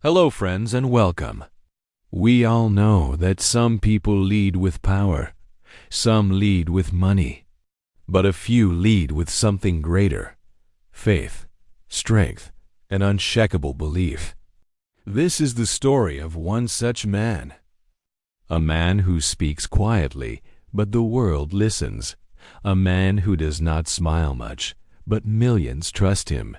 Hello, friends, and welcome. We all know that some people lead with power, some lead with money, but a few lead with something greater: faith, strength, and unshakable belief. This is the story of one such man. A man who speaks quietly, but the world listens. A man who does not smile much, but millions trust him.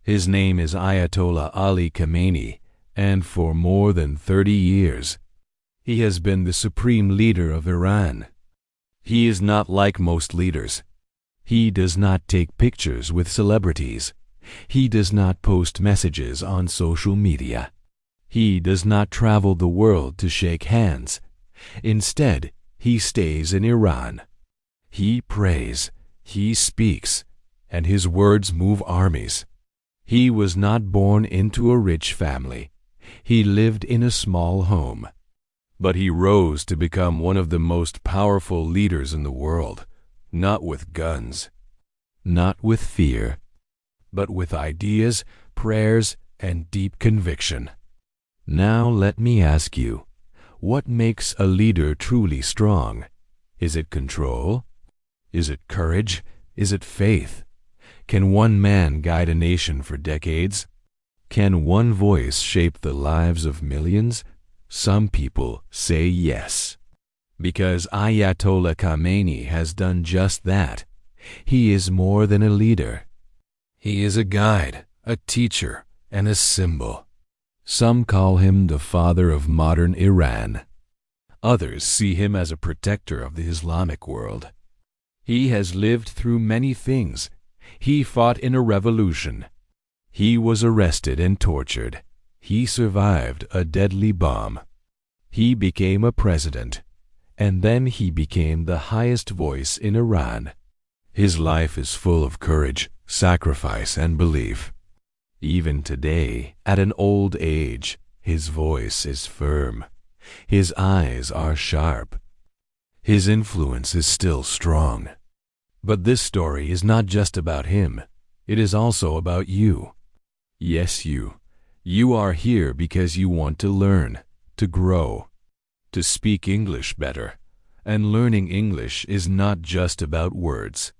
His name is Ayatollah Ali Khamenei, and for more than 30 years, he has been the supreme leader of Iran. He is not like most leaders. He does not take pictures with celebrities. He does not post messages on social media. He does not travel the world to shake hands. Instead, he stays in Iran. He prays, he speaks, and his words move armies. He was not born into a rich family. He lived in a small home. But he rose to become one of the most powerful leaders in the world, not with guns, not with fear, but with ideas, prayers, and deep conviction. Now let me ask you, what makes a leader truly strong? Is it control? Is it courage? Is it faith? Can one man guide a nation for decades? Can one voice shape the lives of millions? Some people say yes. Because Ayatollah Khamenei has done just that. He is more than a leader. He is a guide, a teacher, and a symbol. Some call him the father of modern Iran. Others see him as a protector of the Islamic world. He has lived through many things. He fought in a revolution. He was arrested and tortured. He survived a deadly bomb. He became a president, and then he became the highest voice in Iran. His life is full of courage, sacrifice, and belief. Even today, at an old age, his voice is firm. His eyes are sharp. His influence is still strong. But this story is not just about him. It is also about you. Yes, you. You are here because you want to learn, to grow, to speak English better. And learning English is not just about words.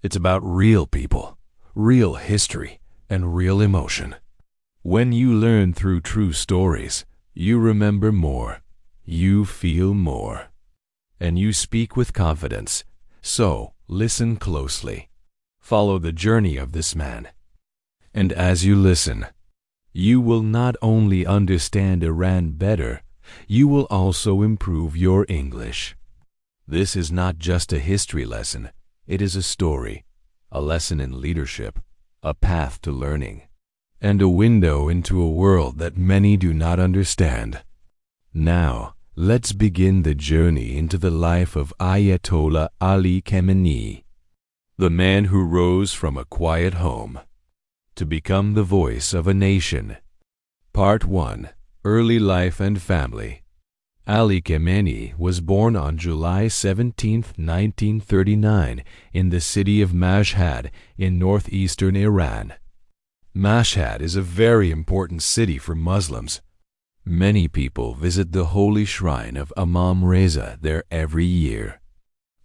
It's about real people, real history, and real emotion. When you learn through true stories, you remember more, you feel more, and you speak with confidence. So, listen closely. Follow the journey of this man. And as you listen, you will not only understand Iran better, you will also improve your English. This is not just a history lesson. It is a story, a lesson in leadership, a path to learning, and a window into a world that many do not understand. Now, let's begin the journey into the life of Ayatollah Ali Khamenei, the man who rose from a quiet home to become the voice of a nation. Part 1. Early Life and Family. Ali Khamenei was born on July 17, 1939, in the city of Mashhad in northeastern Iran. Mashhad is a very important city for Muslims. Many people visit the holy shrine of Imam Reza there every year.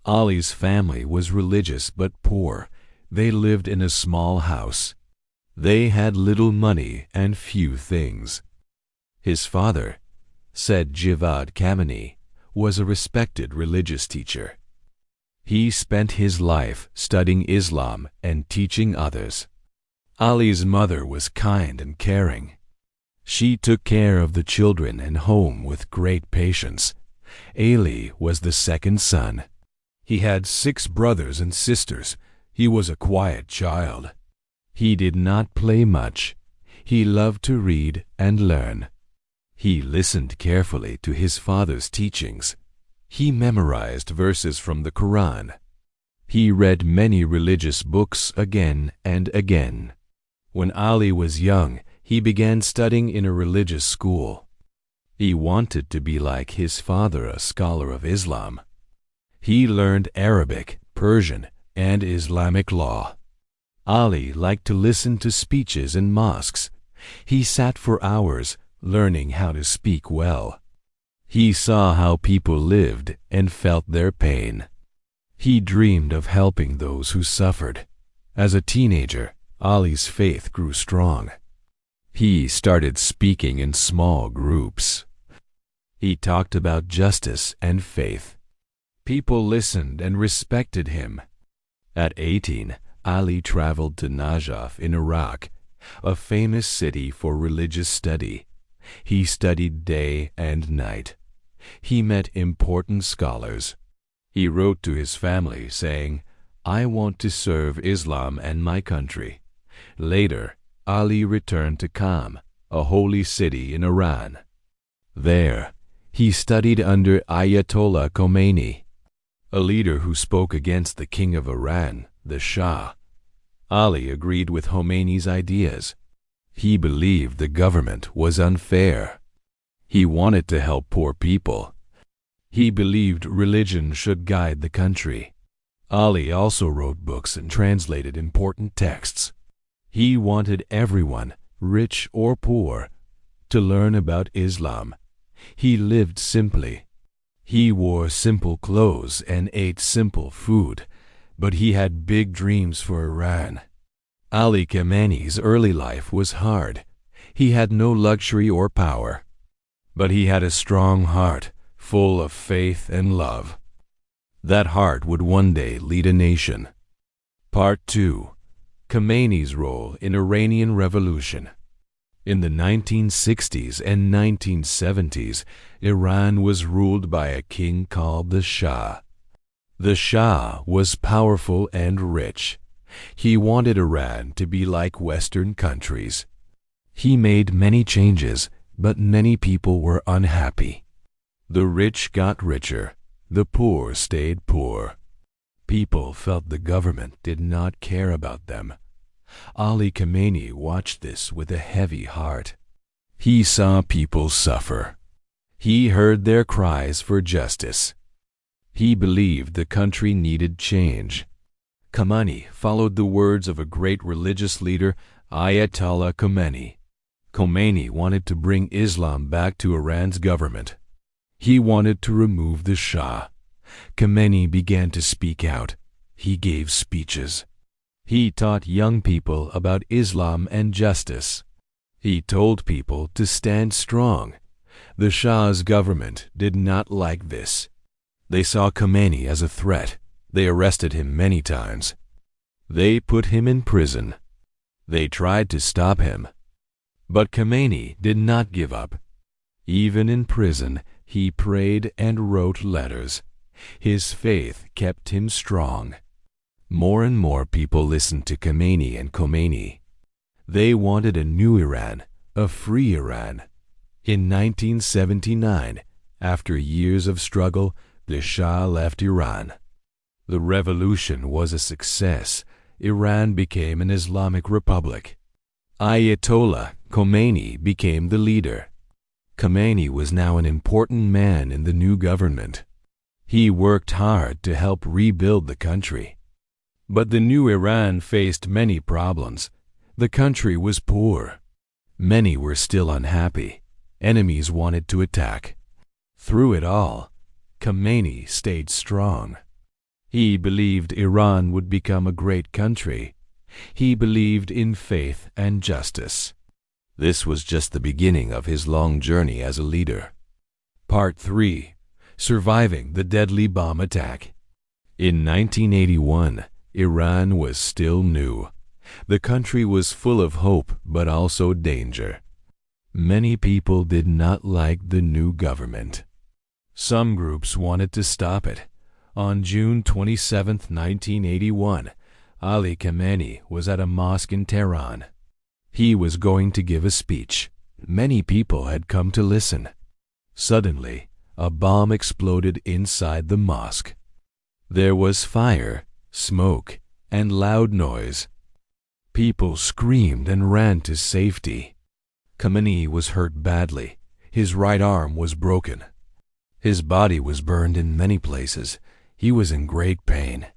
Ali's family was religious but poor. They lived in a small house. They had little money and few things. His father, said Javad Khamenei, was a respected religious teacher. He spent his life studying Islam and teaching others. Ali's mother was kind and caring. She took care of the children and home with great patience. Ali was the second son. He had 6 brothers and sisters. He was a quiet child. He did not play much. He loved to read and learn. He listened carefully to his father's teachings. He memorized verses from the Quran. He read many religious books again and again. When Ali was young, he began studying in a religious school. He wanted to be like his father, a scholar of Islam. He learned Arabic, Persian, and Islamic law. Ali liked to listen to speeches in mosques. He sat for hours, learning how to speak well. He saw how people lived and felt their pain. He dreamed of helping those who suffered. As a teenager, Ali's faith grew strong. He started speaking in small groups. He talked about justice and faith. People listened and respected him. At 18, Ali traveled to Najaf in Iraq, a famous city for religious study. He studied day and night. He met important scholars. He wrote to his family saying, "I want to serve Islam and my country." Later, Ali returned to Qom, a holy city in Iran. There, he studied under Ayatollah Khamenei, a leader who spoke against the king of Iran, the Shah. Ali agreed with Khomeini's ideas. He believed the government was unfair. He wanted to help poor people. He believed religion should guide the country. Ali also wrote books and translated important texts. He wanted everyone, rich or poor, to learn about Islam. He lived simply. He wore simple clothes and ate simple food, but he had big dreams for Iran. Ali Khamenei's early life was hard. He had no luxury or power, but he had a strong heart, full of faith and love. That heart would one day lead a nation. Part 2. Khamenei's role in Iranian Revolution. In the 1960s and 1970s, Iran was ruled by a king called the Shah. The Shah was powerful and rich. He wanted Iran to be like Western countries. He made many changes, but many people were unhappy. The rich got richer, the poor stayed poor. People felt the government did not care about them. Ali Khamenei watched this with a heavy heart. He saw people suffer. He heard their cries for justice. He believed the country needed change. Khamenei followed the words of a great religious leader, Ayatollah Khamenei. Khomeini wanted to bring Islam back to Iran's government. He wanted to remove the Shah. Khamenei began to speak out. He gave speeches. He taught young people about Islam and justice. He told people to stand strong. The Shah's government did not like this. They saw Khamenei as a threat. They arrested him many times. They put him in prison. They tried to stop him. But Khamenei did not give up. Even in prison, he prayed and wrote letters. His faith kept him strong. More and more people listened to Khamenei and Khomeini. They wanted a new Iran, a free Iran. In 1979, after years of struggle, the Shah left Iran. The revolution was a success. Iran became an Islamic republic. Ayatollah Khamenei became the leader. Khamenei was now an important man in the new government. He worked hard to help rebuild the country. But the new Iran faced many problems. The country was poor. Many were still unhappy. Enemies wanted to attack. Through it all, Khamenei stayed strong. He believed Iran would become a great country. He believed in faith and justice. This was just the beginning of his long journey as a leader. Part 3. Surviving the deadly bomb attack. In 1981, Iran was still new. The country was full of hope but also danger. Many people did not like the new government. Some groups wanted to stop it. On June 27, 1981, Ali Khamenei was at a mosque in Tehran. He was going to give a speech. Many people had come to listen. Suddenly, a bomb exploded inside the mosque. There was fire, smoke, and loud noise. People screamed and ran to safety. Khamenei was hurt badly. His right arm was broken. His body was burned in many places. He was in great pain.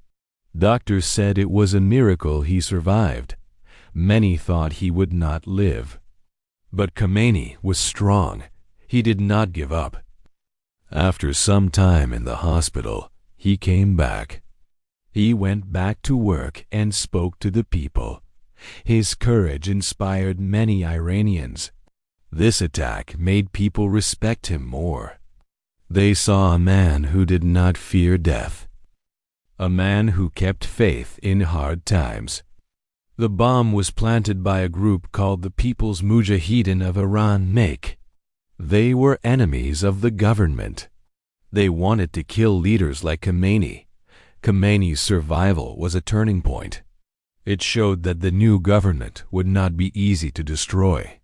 Doctors said it was a miracle he survived. Many thought he would not live. But Khamenei was strong. He did not give up. After some time in the hospital, he came back. He went back to work and spoke to the people. His courage inspired many Iranians. This attack made people respect him more. They saw a man who did not fear death, a man who kept faith in hard times. The bomb was planted by a group called the People's Mujahideen of Iran (MEK). They were enemies of the government. They wanted to kill leaders like Khamenei. Khamenei's survival was a turning point. It showed that the new government would not be easy to destroy.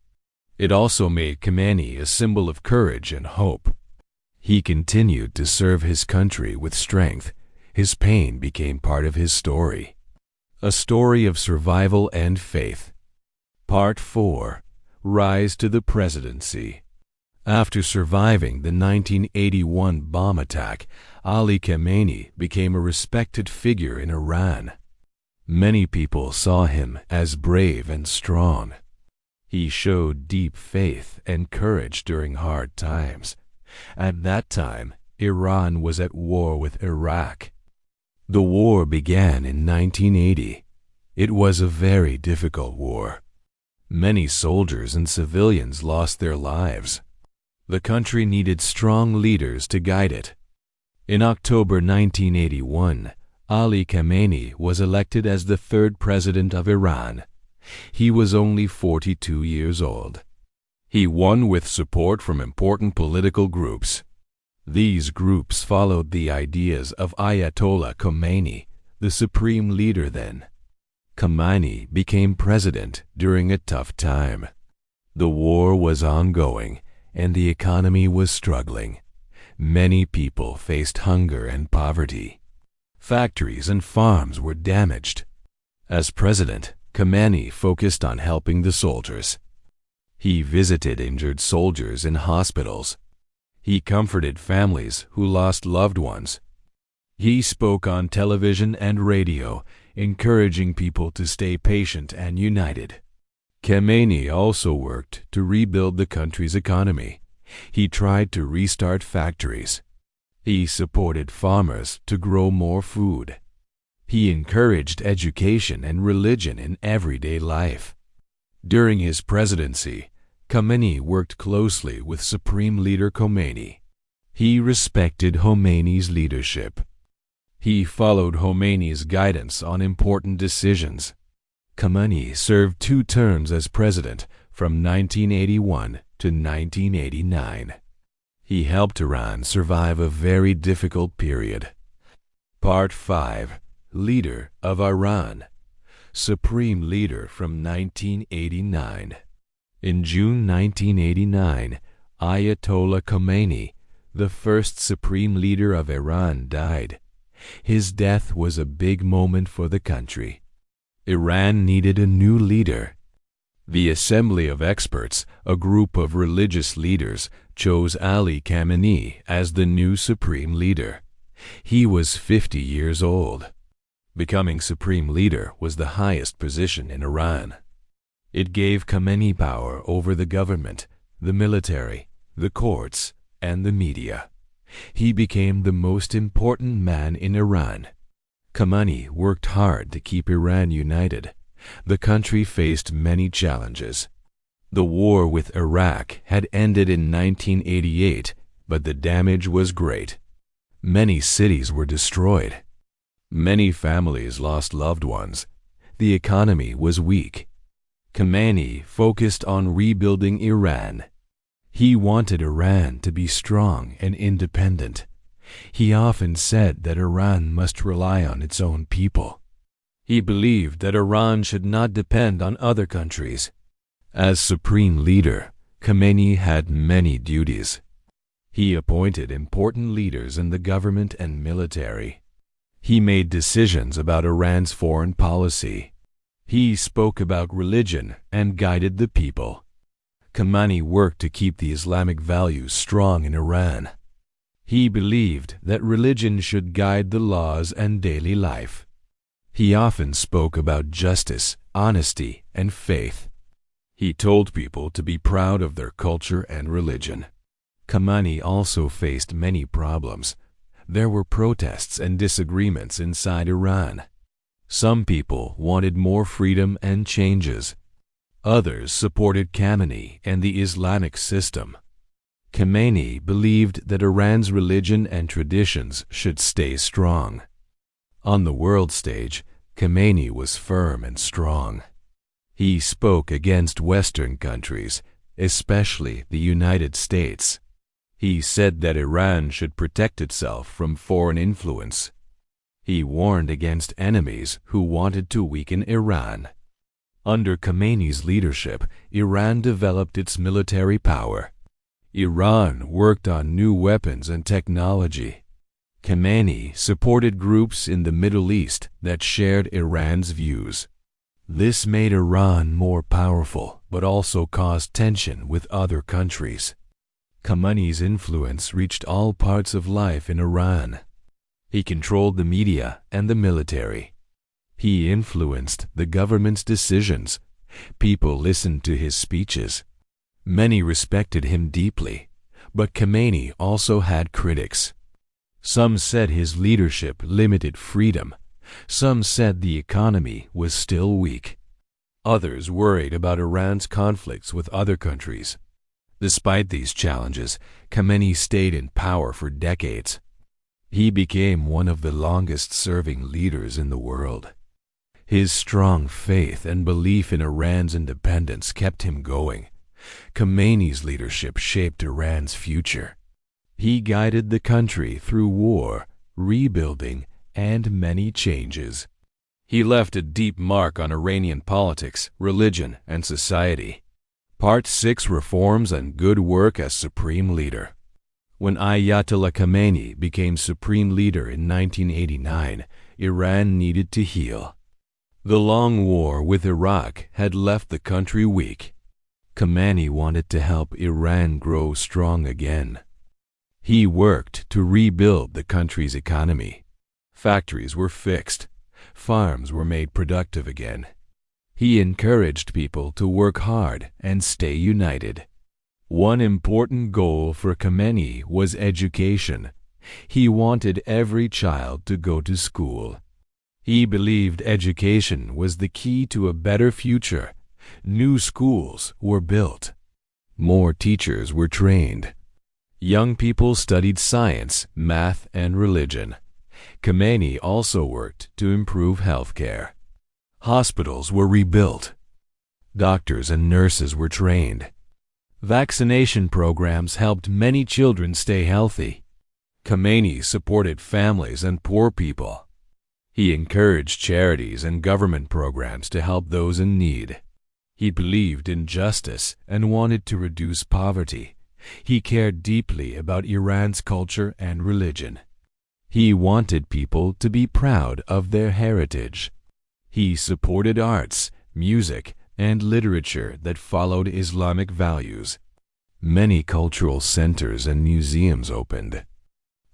It also made Khamenei a symbol of courage and hope. He continued to serve his country with strength. His pain became part of his story. A story of survival and faith. Part 4. Rise to the Presidency. After surviving the 1981 bomb attack, Ali Khamenei became a respected figure in Iran. Many people saw him as brave and strong. He showed deep faith and courage during hard times. At that time, Iran was at war with Iraq. The war began in 1980. It was a very difficult war. Many soldiers and civilians lost their lives. The country needed strong leaders to guide it. In October 1981, Ali Khamenei was elected as the third president of Iran. He was only 42 years old. He won with support from important political groups. These groups followed the ideas of Ayatollah Khamenei, the supreme leader then. Khamenei became president during a tough time. The war was ongoing, and the economy was struggling. Many people faced hunger and poverty. Factories and farms were damaged. As president, Khamenei focused on helping the soldiers. He visited injured soldiers in hospitals. He comforted families who lost loved ones. He spoke on television and radio, encouraging people to stay patient and united. Khamenei also worked to rebuild the country's economy. He tried to restart factories. He supported farmers to grow more food. He encouraged education and religion in everyday life. During his presidency, Khamenei worked closely with Supreme Leader Khomeini. He respected Khomeini's leadership. He followed Khomeini's guidance on important decisions. Khamenei served 2 terms as president from 1981 to 1989. He helped Iran survive a very difficult period. Part 5. Leader of Iran. Supreme Leader from 1989. In June 1989, Ayatollah Khamenei, the first Supreme Leader of Iran, died. His death was a big moment for the country. Iran needed a new leader. The Assembly of Experts, a group of religious leaders, chose Ali Khamenei as the new Supreme Leader. He was 50 years old. Becoming Supreme Leader was the highest position in Iran. It gave Khamenei power over the government, the military, the courts, and the media. He became the most important man in Iran. Khamenei worked hard to keep Iran united. The country faced many challenges. The war with Iraq had ended in 1988, but the damage was great. Many cities were destroyed. Many families lost loved ones. The economy was weak. Khamenei focused on rebuilding Iran. He wanted Iran to be strong and independent. He often said that Iran must rely on its own people. He believed that Iran should not depend on other countries. As Supreme Leader, Khamenei had many duties. He appointed important leaders in the government and military. He made decisions about Iran's foreign policy. He spoke about religion and guided the people. Khamenei worked to keep the Islamic values strong in Iran. He believed that religion should guide the laws and daily life. He often spoke about justice, honesty, and faith. He told people to be proud of their culture and religion. Khamenei also faced many problems. There were protests and disagreements inside Iran. Some people wanted more freedom and changes. Others supported Khamenei and the Islamic system. Khamenei believed that Iran's religion and traditions should stay strong. On the world stage, Khamenei was firm and strong. He spoke against Western countries, especially the United States. He said that Iran should protect itself from foreign influence. He warned against enemies who wanted to weaken Iran. Under Khamenei's leadership, Iran developed its military power. Iran worked on new weapons and technology. Khamenei supported groups in the Middle East that shared Iran's views. This made Iran more powerful, but also caused tension with other countries. Khamenei's influence reached all parts of life in Iran. He controlled the media and the military. He influenced the government's decisions. People listened to his speeches. Many respected him deeply, but Khamenei also had critics. Some said his leadership limited freedom. Some said the economy was still weak. Others worried about Iran's conflicts with other countries. Despite these challenges, Khamenei stayed in power for decades. He became one of the longest-serving leaders in the world. His strong faith and belief in Iran's independence kept him going. Khamenei's leadership shaped Iran's future. He guided the country through war, rebuilding, and many changes. He left a deep mark on Iranian politics, religion, and society. Part 6: Reforms and Good Work as Supreme Leader. When Ayatollah Khamenei became supreme leader in 1989, Iran needed to heal. The long war with Iraq had left the country weak. Khamenei wanted to help Iran grow strong again. He worked to rebuild the country's economy. Factories were fixed. Farms were made productive again. He encouraged people to work hard and stay united. One important goal for Khamenei was education. He wanted every child to go to school. He believed education was the key to a better future. New schools were built. More teachers were trained. Young people studied science, math, and religion. Khamenei also worked to improve healthcare. Hospitals were rebuilt. Doctors and nurses were trained. Vaccination programs helped many children stay healthy. Khamenei supported families and poor people. He encouraged charities and government programs to help those in need. He believed in justice and wanted to reduce poverty. He cared deeply about Iran's culture and religion. He wanted people to be proud of their heritage. He supported arts, music, and literature that followed Islamic values. Many cultural centers and museums opened.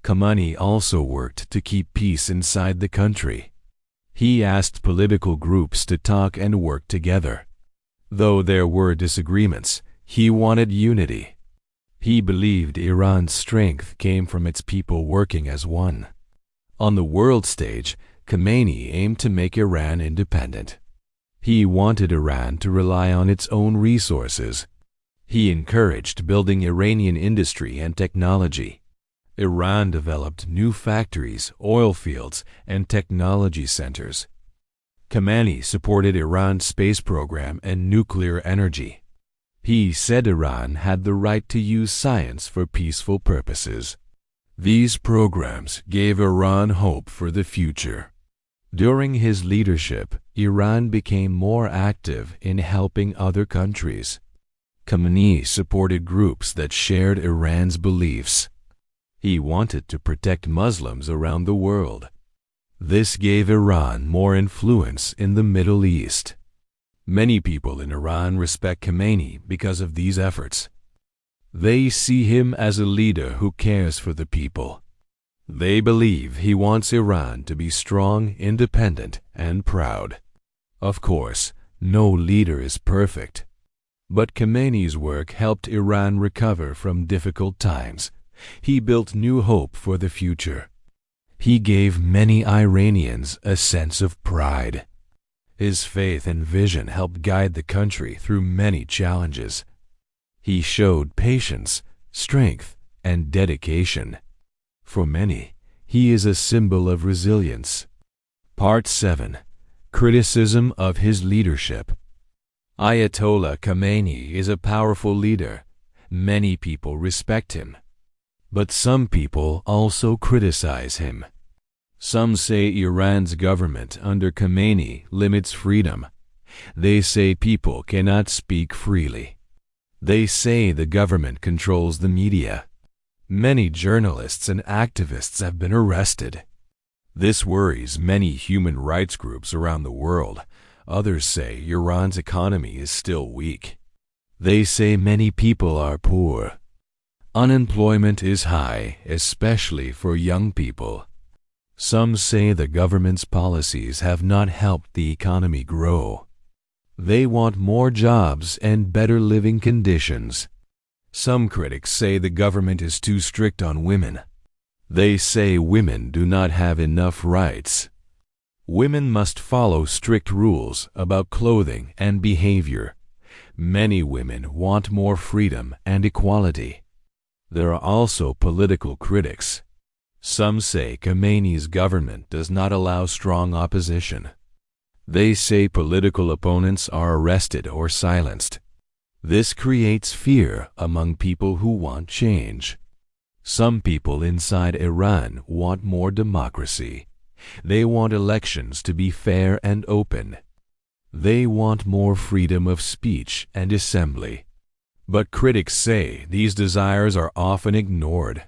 Khamenei also worked to keep peace inside the country. He asked political groups to talk and work together. Though there were disagreements, he wanted unity. He believed Iran's strength came from its people working as one. On the world stage, Khamenei aimed to make Iran independent. He wanted Iran to rely on its own resources. He encouraged building Iranian industry and technology. Iran developed new factories, oil fields, and technology centers. Khamenei supported Iran's space program and nuclear energy. He said Iran had the right to use science for peaceful purposes. These programs gave Iran hope for the future. During his leadership, Iran became more active in helping other countries. Khamenei supported groups that shared Iran's beliefs. He wanted to protect Muslims around the world. This gave Iran more influence in the Middle East. Many people in Iran respect Khamenei because of these efforts. They see him as a leader who cares for the people. They believe he wants Iran to be strong, independent, and proud. Of course, no leader is perfect. But Khamenei's work helped Iran recover from difficult times. He built new hope for the future. He gave many Iranians a sense of pride. His faith and vision helped guide the country through many challenges. He showed patience, strength, and dedication. For many, he is a symbol of resilience. Part 7. Criticism of his leadership. Ayatollah Khamenei is a powerful leader. Many people respect him. But some people also criticize him. Some say Iran's government under Khamenei limits freedom. They say people cannot speak freely. They say the government controls the media. Many journalists and activists have been arrested. This worries many human rights groups around the world. Others say Iran's economy is still weak. They say many people are poor. Unemployment is high, especially for young people. Some say the government's policies have not helped the economy grow. They want more jobs and better living conditions. Some critics say the government is too strict on women. They say women do not have enough rights. Women must follow strict rules about clothing and behavior. Many women want more freedom and equality. There are also political critics. Some say Khamenei's government does not allow strong opposition. They say political opponents are arrested or silenced. This creates fear among people who want change. Some people inside Iran want more democracy. They want elections to be fair and open. They want more freedom of speech and assembly. But critics say these desires are often ignored.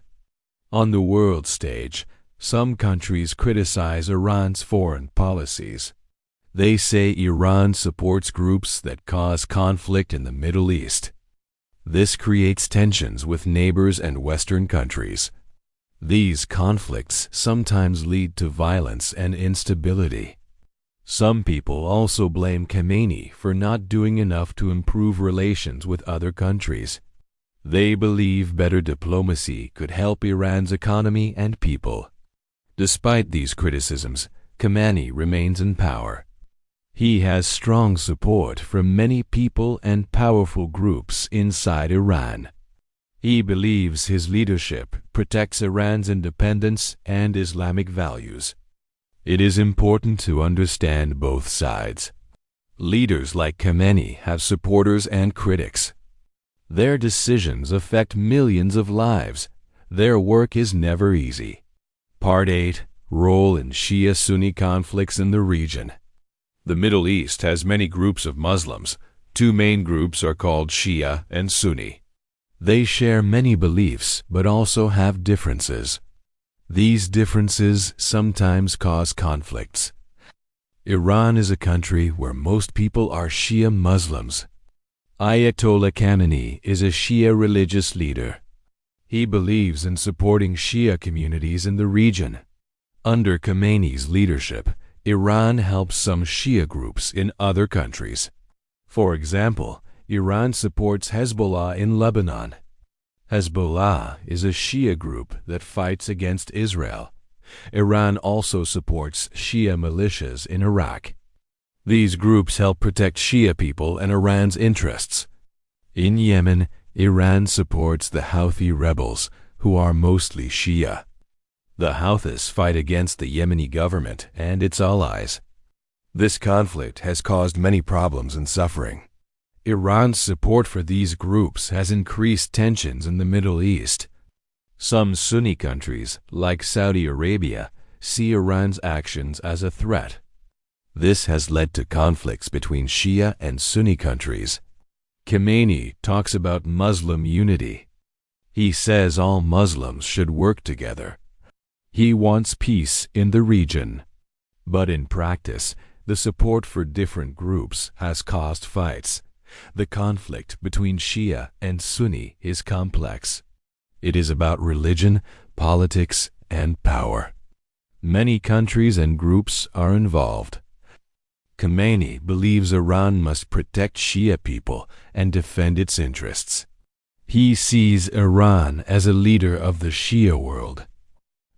On the world stage, some countries criticize Iran's foreign policies. They say Iran supports groups that cause conflict in the Middle East. This creates tensions with neighbors and Western countries. These conflicts sometimes lead to violence and instability. Some people also blame Khamenei for not doing enough to improve relations with other countries. They believe better diplomacy could help Iran's economy and people. Despite these criticisms, Khamenei remains in power. He has strong support from many people and powerful groups inside Iran. He believes his leadership protects Iran's independence and Islamic values. It is important to understand both sides. Leaders like Khamenei have supporters and critics. Their decisions affect millions of lives. Their work is never easy. Part 8. Role in Shia-Sunni conflicts in the region. The Middle East has many groups of Muslims. Two main groups are called Shia and Sunni. They share many beliefs but also have differences. These differences sometimes cause conflicts. Iran is a country where most people are Shia Muslims. Ayatollah Khamenei is a Shia religious leader. He believes in supporting Shia communities in the region. Under Khamenei's leadership, Iran helps some Shia groups in other countries. For example, Iran supports Hezbollah in Lebanon. Hezbollah is a Shia group that fights against Israel. Iran also supports Shia militias in Iraq. These groups help protect Shia people and Iran's interests. In Yemen, Iran supports the Houthi rebels, who are mostly Shia. The Houthis fight against the Yemeni government and its allies. This conflict has caused many problems and suffering. Iran's support for these groups has increased tensions in the Middle East. Some Sunni countries, like Saudi Arabia, see Iran's actions as a threat. This has led to conflicts between Shia and Sunni countries. Khamenei talks about Muslim unity. He says all Muslims should work together. He wants peace in the region. But in practice, the support for different groups has caused fights. The conflict between Shia and Sunni is complex. It is about religion, politics, and power. Many countries and groups are involved. Khamenei believes Iran must protect Shia people and defend its interests. He sees Iran as a leader of the Shia world.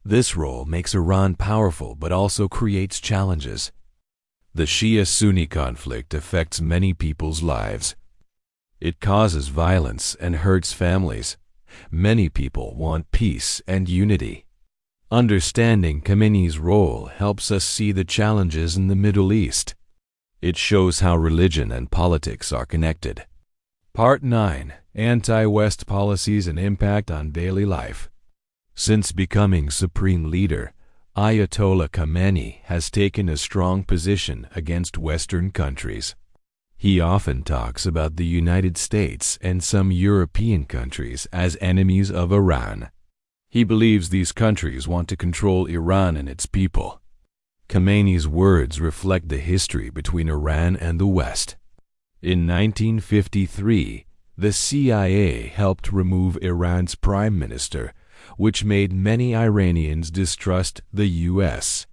This role makes Iran powerful but also creates challenges. The Shia-Sunni conflict affects many people's lives. It causes violence and hurts families. Many people want peace and unity. Understanding Khamenei's role helps us see the challenges in the Middle East. It shows how religion and politics are connected. Part 9. Anti-West Policies and Impact on Daily Life. Since becoming supreme leader, Ayatollah Khamenei has taken a strong position against Western countries. He often talks about the United States and some European countries as enemies of Iran. He believes these countries want to control Iran and its people. Khamenei's words reflect the history between Iran and the West. In 1953, the CIA helped remove Iran's prime minister, which made many Iranians distrust the U.S.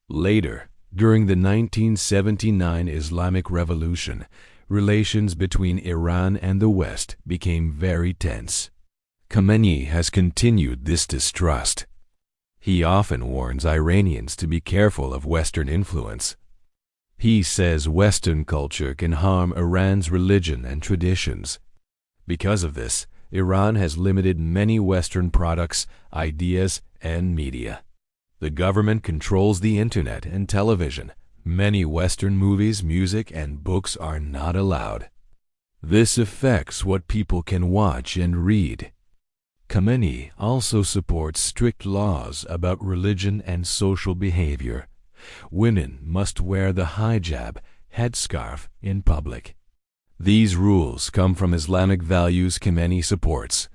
Later, during the 1979 Islamic Revolution, relations between Iran and the West became very tense. Khamenei has continued this distrust. He often warns Iranians to be careful of Western influence. He says Western culture can harm Iran's religion and traditions. Because of this, Iran has limited many Western products, ideas, and media. The government controls the internet and television. Many Western movies, music, and books are not allowed. This affects what people can watch and read. Khamenei also supports strict laws about religion and social behavior. Women must wear the hijab, headscarf, in public. These rules come from Islamic values Khamenei supports.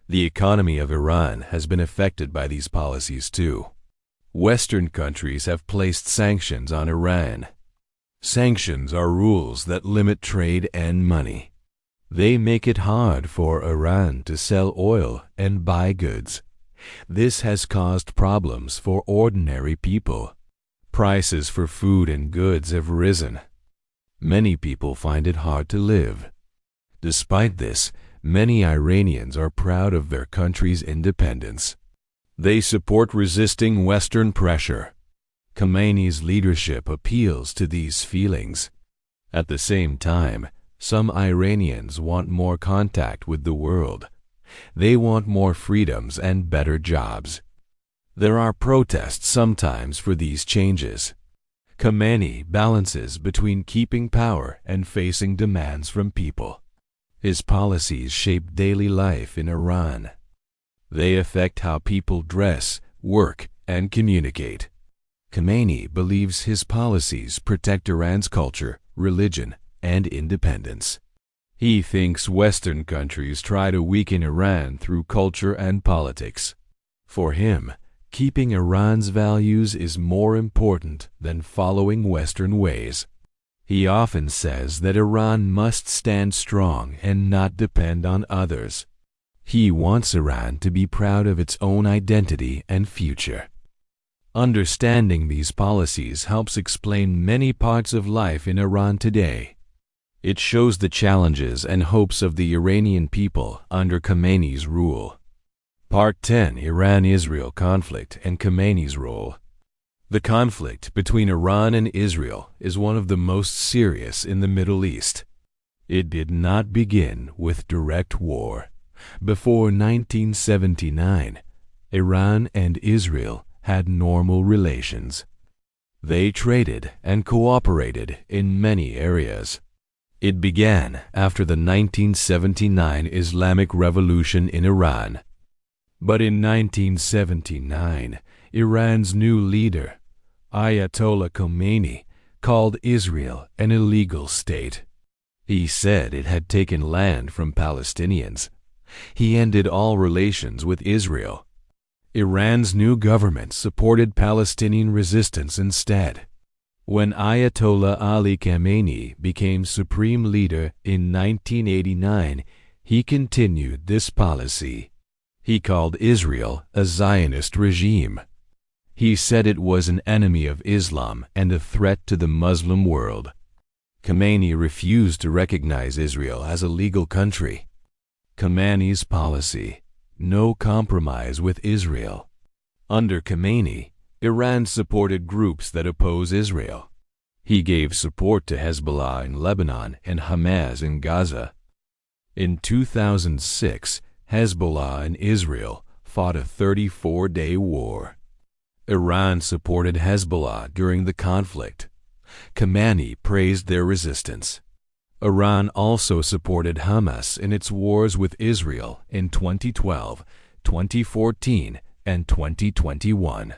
The economy of Iran has been affected by these policies too. Western countries have placed sanctions on Iran. Sanctions are rules that limit trade and money. They make it hard for Iran to sell oil and buy goods. This has caused problems for ordinary people. Prices for food and goods have risen. Many people find it hard to live. Despite this, many Iranians are proud of their country's independence. They support resisting Western pressure. Khamenei's leadership appeals to these feelings. At the same time, some Iranians want more contact with the world. They want more freedoms and better jobs. There are protests sometimes for these changes. Khamenei balances between keeping power and facing demands from people. His policies shape daily life in Iran. They affect how people dress, work, and communicate. Khamenei believes his policies protect Iran's culture, religion, and independence. He thinks Western countries try to weaken Iran through culture and politics. For him, keeping Iran's values is more important than following Western ways. He often says that Iran must stand strong and not depend on others. He wants Iran to be proud of its own identity and future. Understanding these policies helps explain many parts of life in Iran today. It shows the challenges and hopes of the Iranian people under Khamenei's rule. Part 10. Iran-Israel conflict and Khamenei's role. The conflict between Iran and Israel is one of the most serious in the Middle East. It did not begin with direct war. Before 1979, Iran and Israel had normal relations. They traded and cooperated in many areas. It began after the 1979 Islamic Revolution in Iran. But in 1979, Iran's new leader, Ayatollah Khamenei, called Israel an illegal state. He said it had taken land from Palestinians. He ended all relations with Israel. Iran's new government supported Palestinian resistance instead. When Ayatollah Ali Khamenei became supreme leader in 1989, he continued this policy. He called Israel a Zionist regime. He said it was an enemy of Islam and a threat to the Muslim world. Khamenei refused to recognize Israel as a legal country. Khamenei's policy: no compromise with Israel. Under Khamenei, Iran supported groups that oppose Israel. He gave support to Hezbollah in Lebanon and Hamas in Gaza. In 2006, Hezbollah and Israel fought a 34-day war. Iran supported Hezbollah during the conflict. Khamenei praised their resistance. Iran also supported Hamas in its wars with Israel in 2012, 2014, and 2021.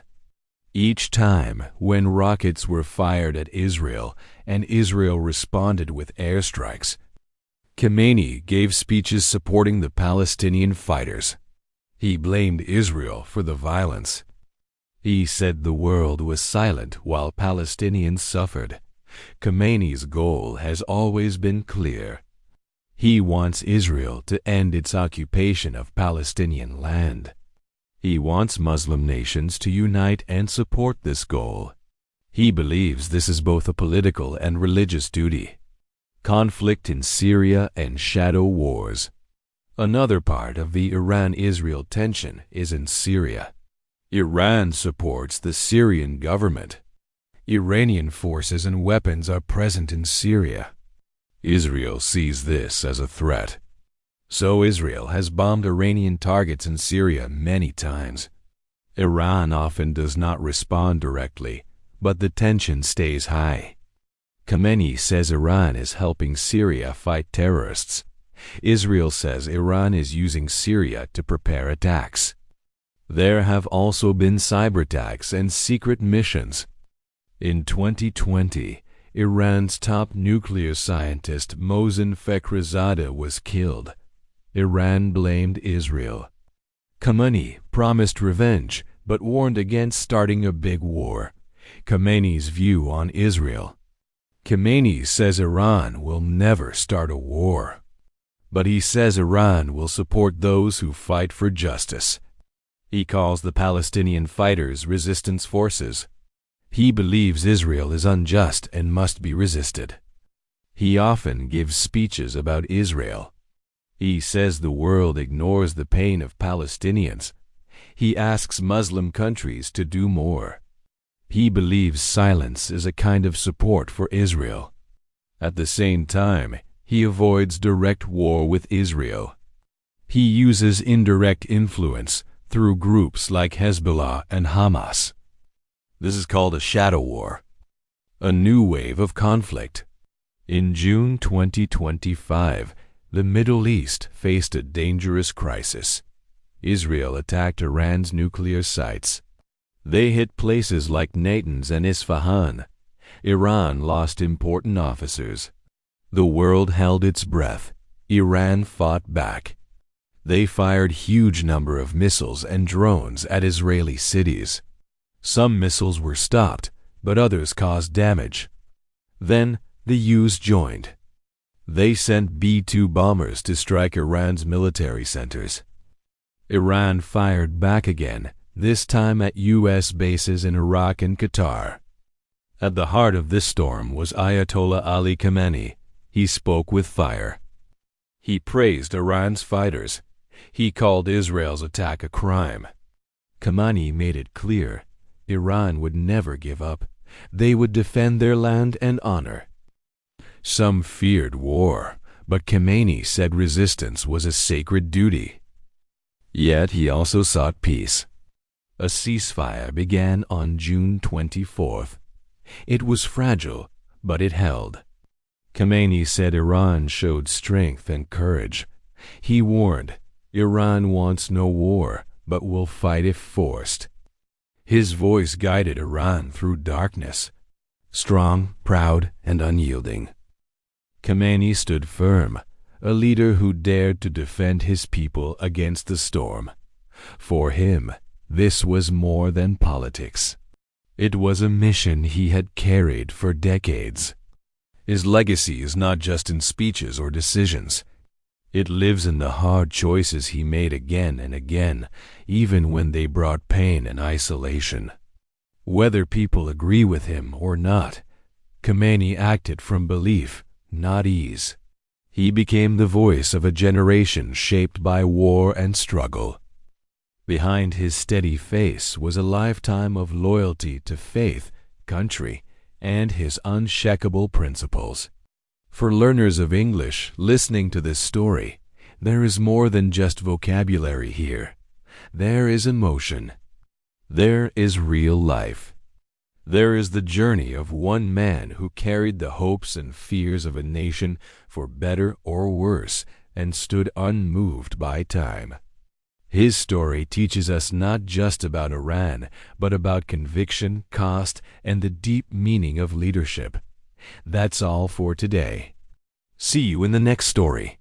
Each time when rockets were fired at Israel and Israel responded with airstrikes, Khamenei gave speeches supporting the Palestinian fighters. He blamed Israel for the violence. He said the world was silent while Palestinians suffered. Khamenei's goal has always been clear. He wants Israel to end its occupation of Palestinian land. He wants Muslim nations to unite and support this goal. He believes this is both a political and religious duty. Conflict in Syria and shadow wars. Another part of the Iran-Israel tension is in Syria. Iran supports the Syrian government. Iranian forces and weapons are present in Syria. Israel sees this as a threat. So Israel has bombed Iranian targets in Syria many times. Iran often does not respond directly, but the tension stays high. Khamenei says Iran is helping Syria fight terrorists. Israel says Iran is using Syria to prepare attacks. There have also been cyber attacks and secret missions. In 2020, Iran's top nuclear scientist Mohsen Fakhrizadeh was killed. Iran blamed Israel. Khamenei promised revenge but warned against starting a big war. Khamenei's view on Israel. Khamenei says Iran will never start a war. But he says Iran will support those who fight for justice. He calls the Palestinian fighters resistance forces. He believes Israel is unjust and must be resisted. He often gives speeches about Israel. He says the world ignores the pain of Palestinians. He asks Muslim countries to do more. He believes silence is a kind of support for Israel. At the same time, he avoids direct war with Israel. He uses indirect influence through groups like Hezbollah and Hamas. This is called a shadow war, a new wave of conflict. In June 2025, the Middle East faced a dangerous crisis. Israel attacked Iran's nuclear sites. They hit places like Natanz and Isfahan. Iran lost important officers. The world held its breath. Iran fought back. They fired huge number of missiles and drones at Israeli cities. Some missiles were stopped, but others caused damage. Then the US joined. They sent B-2 bombers to strike Iran's military centers. Iran fired back again, this time at US bases in Iraq and Qatar. At the heart of this storm was Ayatollah Ali Khamenei. He spoke with fire. He praised Iran's fighters. He called Israel's attack a crime. Khamenei made it clear Iran would never give up. They would defend their land and honor. Some feared war, but Khamenei said resistance was a sacred duty. Yet he also sought peace. A ceasefire began on June 24th. It was fragile, but it held. Khamenei said Iran showed strength and courage. He warned, Iran wants no war, but will fight if forced. His voice guided Iran through darkness, strong, proud, and unyielding. Khamenei stood firm, a leader who dared to defend his people against the storm. For him, this was more than politics. It was a mission he had carried for decades. His legacy is not just in speeches or decisions. It lives in the hard choices he made again and again, even when they brought pain and isolation. Whether people agree with him or not, Khamenei acted from belief, not ease. He became the voice of a generation shaped by war and struggle. Behind his steady face was a lifetime of loyalty to faith, country, and his unshakable principles. For learners of English listening to this story, there is more than just vocabulary here. There is emotion. There is real life. There is the journey of one man who carried the hopes and fears of a nation for better or worse and stood unmoved by time. His story teaches us not just about Iran, but about conviction, cost, and the deep meaning of leadership. That's all for today. See you in the next story.